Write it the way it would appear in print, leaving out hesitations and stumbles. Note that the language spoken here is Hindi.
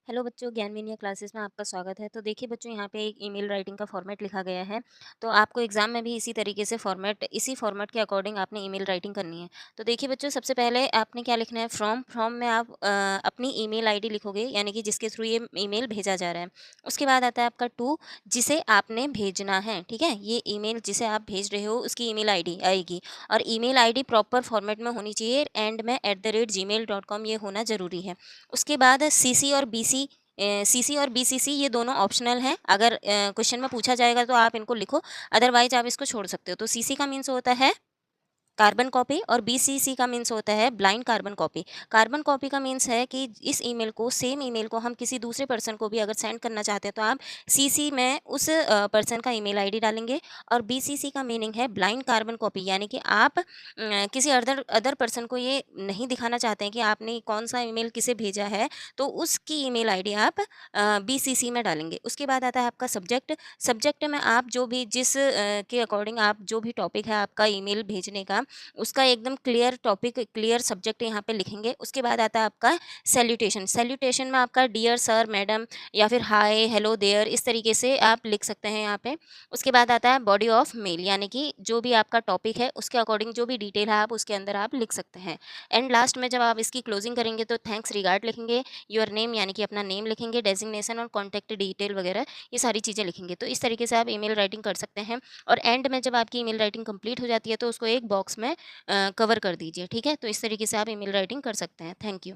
हेलो बच्चों, ज्ञान मीनिया क्लासेस में आपका स्वागत है। तो देखिए बच्चों, यहाँ पे एक ईमेल राइटिंग का फॉर्मेट लिखा गया है। तो आपको एग्जाम में भी इसी तरीके से इसी फॉर्मेट के अकॉर्डिंग आपने ईमेल राइटिंग करनी है। तो देखिए बच्चों, सबसे पहले आपने क्या लिखना है, फ्रॉम में आप अपनी ईमेल आईडी लिखोगे, यानी कि जिसके थ्रू ये ईमेल भेजा जा रहा है। उसके बाद आता है आपका टू, जिसे आपने भेजना है। ठीक है, ये ईमेल जिसे आप भेज रहे हो उसकी ईमेल आईडी आएगी, और ईमेल आईडी प्रॉपर फॉर्मेट में होनी चाहिए। एंड में @gmail.com ये होना ज़रूरी है। उसके बाद सीसी और बीसीसी ये दोनों ऑप्शनल हैं। अगर क्वेश्चन में पूछा जाएगा तो आप इनको लिखो, अदरवाइज आप इसको छोड़ सकते हो। तो सीसी का मीन्स होता है कार्बन कॉपी, और बीसीसी का मीन्स होता है blind carbon copy. Carbon copy का मीन्स है कि इस ईमेल को, सेम ईमेल को हम किसी दूसरे पर्सन को भी अगर सेंड करना चाहते हैं तो आप सीसी में उस पर्सन का ईमेल आईडी डालेंगे। और बीसीसी का मीनिंग है ब्लाइंड कार्बन कॉपी, यानी कि आप किसी अदर अदर पर्सन को ये नहीं दिखाना चाहते हैं कि आपने कौन सा ईमेल किसे भेजा है, तो उसकी ईमेल आईडी आप बीसीसी में डालेंगे। उसके बाद आता है आपका सब्जेक्ट। सब्जेक्ट में आप जो भी के अकॉर्डिंग आप जो भी टॉपिक है आपका ईमेल भेजने का, उसका एकदम क्लियर टॉपिक, क्लियर सब्जेक्ट यहाँ पे लिखेंगे। उसके बाद आता है आपका सैल्यूटेशन। सैल्यूटेशन में आपका डियर सर, मैडम, या फिर हाय, हेलो, देयर, इस तरीके से आप लिख सकते हैं यहाँ पे। उसके बाद आता है बॉडी ऑफ मेल, यानी कि जो भी आपका टॉपिक है उसके अकॉर्डिंग जो भी डिटेल है आप उसके अंदर आप लिख सकते हैं। एंड लास्ट में जब आप इसकी क्लोजिंग करेंगे तो थैंक्स रिगार्ड लिखेंगे, योर नेम यानी कि अपना नेम लिखेंगे, डेजिग्नेशन और कॉन्टैक्ट डिटेल वगैरह ये सारी चीज़ें लिखेंगे। तो इस तरीके से आप ईमेल राइटिंग कर सकते हैं। और एंड में जब आपकी ईमेल राइटिंग कंप्लीट हो जाती है तो उसको एक बॉक्स में कवर कर दीजिए। ठीक है, तो इस तरीके से आप ईमेल राइटिंग कर सकते हैं। Thank you.